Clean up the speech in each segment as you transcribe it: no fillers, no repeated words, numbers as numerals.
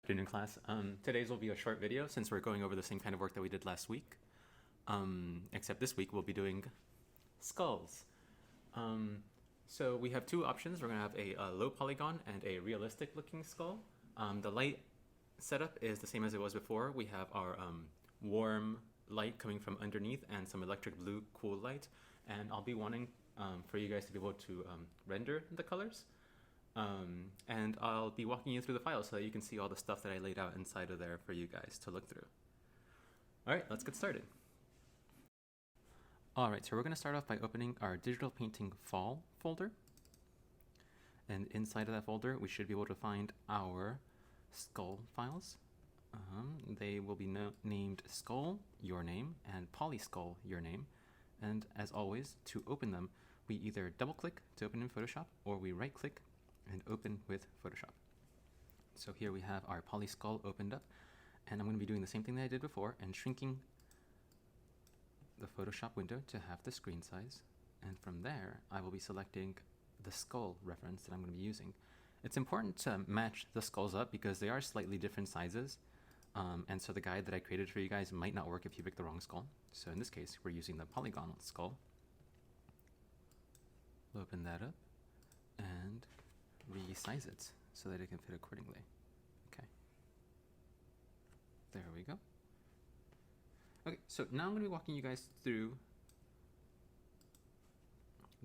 Afternoon class. Today's will be a short video since we're going over the same kind of work that we did last week. Except this week we'll be doing skulls. So we have two options. We're going to have a low polygon and a realistic looking skull. The light setup is the same as it was before. We have our warm light coming from underneath and some electric blue cool light. And I'll be wanting for you guys to be able to render the colors. And I'll be walking you through the file so that you can see all the stuff that I laid out inside of there for you guys to look through. All right, let's get started. All right, so we're going to start off by opening our digital painting fall folder. And inside of that folder, we should be able to find our skull files. They will be named skull, your name, and PolySkull, your name. And as always, to open them, we either double click to open in Photoshop or we right click and open with Photoshop. So here we have our PolySkull opened up, and I'm going to be doing the same thing that I did before and shrinking the Photoshop window to half the screen size. And from there, I will be selecting the skull reference that I'm going to be using. It's important to match the skulls up because they are slightly different sizes. And so the guide that I created for you guys might not work if you pick the wrong skull. So in this case, we're using the polygonal skull. We'll open that up and resize it so that it can fit accordingly. Okay. There we go. Okay, so now I'm going to be walking you guys through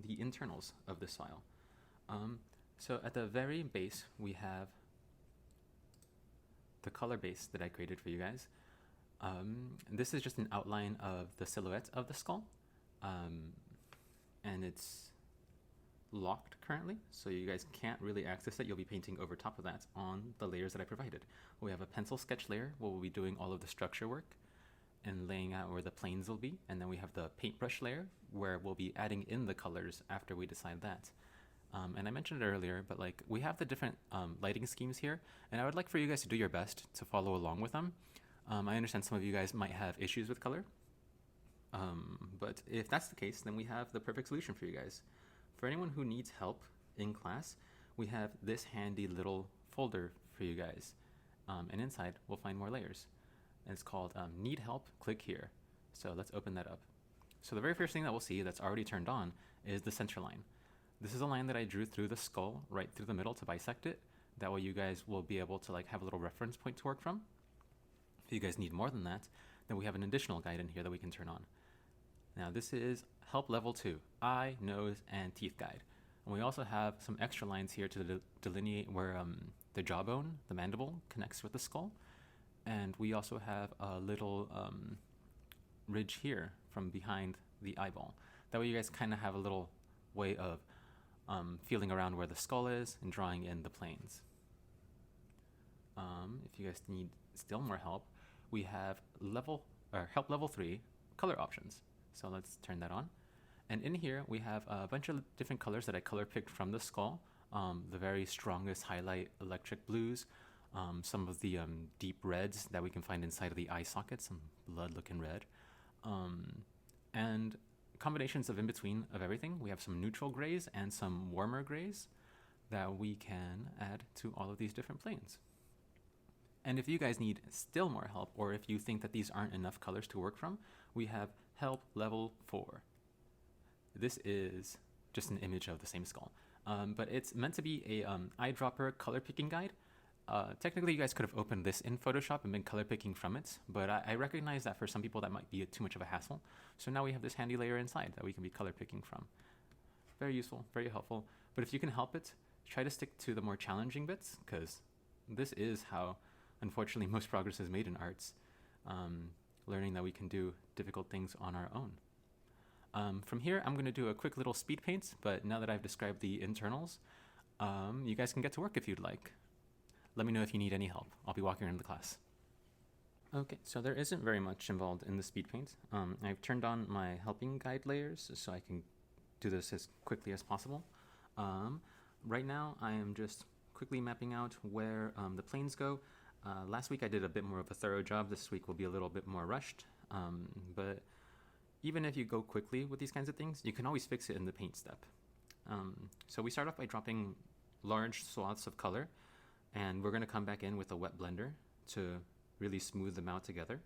the internals of this file. So at the very base, we have the color base that I created for you guys. This is just an outline of the silhouette of the skull. And it's locked currently, so you guys can't really access it. You'll be painting over top of that on the layers that I provided. We have a pencil sketch layer where we'll be doing all of the structure work and laying out where the planes will be, and then we have the paintbrush layer where we'll be adding in the colors after we decide that. And I mentioned it earlier, but like we have the different lighting schemes here, and I would like for you guys to do your best to follow along with them. I understand some of you guys might have issues with color, but if that's the case, then we have the perfect solution for you guys. For anyone who needs help in class, we have this handy little folder for you guys. And inside, we'll find more layers. And it's called Need Help, Click Here. So let's open that up. So the very first thing that we'll see that's already turned on is the center line. This is a line that I drew through the skull, right through the middle to bisect it. That way you guys will be able to like have a little reference point to work from. If you guys need more than that, then we have an additional guide in here that we can turn on. Now this is Help Level 2, Eye, Nose, and Teeth Guide. And we also have some extra lines here to delineate where the jawbone, the mandible, connects with the skull. And we also have a little ridge here from behind the eyeball. That way you guys kind of have a little way of feeling around where the skull is and drawing in the planes. If you guys need still more help, we have Help Level 3 color options. So let's turn that on. And in here, we have a bunch of different colors that I color picked from the skull. The very strongest highlight electric blues, some of the deep reds that we can find inside of the eye sockets, some blood-looking red, and combinations of in between of everything. We have some neutral grays and some warmer grays that we can add to all of these different planes. And if you guys need still more help, or if you think that these aren't enough colors to work from, we have Help Level 4. This is just an image of the same skull, but it's meant to be a eyedropper color picking guide. Technically, you guys could have opened this in Photoshop and been color picking from it, but I recognize that for some people that might be too much of a hassle. So now we have this handy layer inside that we can be color picking from. Very useful, very helpful. But if you can help it, try to stick to the more challenging bits, because this is how, unfortunately, most progress is made in arts. Learning that we can do difficult things on our own. From here, I'm going to do a quick little speed paint, but now that I've described the internals, you guys can get to work if you'd like. Let me know if you need any help. I'll be walking around the class. Okay, so there isn't very much involved in the speed paint. I've turned on my helping guide layers so I can do this as quickly as possible. Right now, I am just quickly mapping out where the planes go. Last week I did a bit more of a thorough job. This week will be a little bit more rushed. But even if you go quickly with these kinds of things, you can always fix it in the paint step. So we start off by dropping large swaths of color And we're going to come back in with a wet blender to really smooth them out together.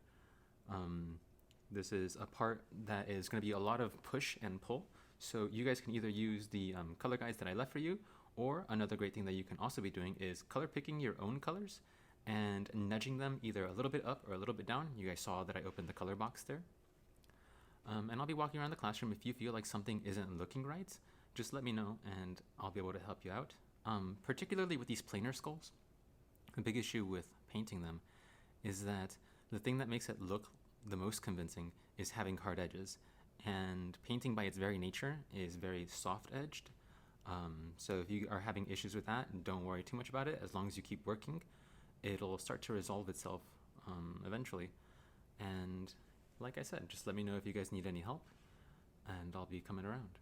This is a part that is going to be a lot of push and pull. So you guys can either use the color guides that I left for you, or another great thing that you can also be doing is color picking your own colors and nudging them either a little bit up or a little bit down. You guys saw that I opened the color box there. And I'll be walking around the classroom. If you feel like something isn't looking right, just let me know and I'll be able to help you out. Particularly with these planar skulls, the big issue with painting them is that the thing that makes it look the most convincing is having hard edges. And painting by its very nature is very soft-edged. So if you are having issues with that, don't worry too much about it. As long as you keep working, it'll start to resolve itself eventually. And like I said, just let me know if you guys need any help, and I'll be coming around.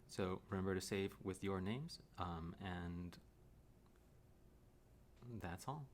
So remember to save with your names, and that's all.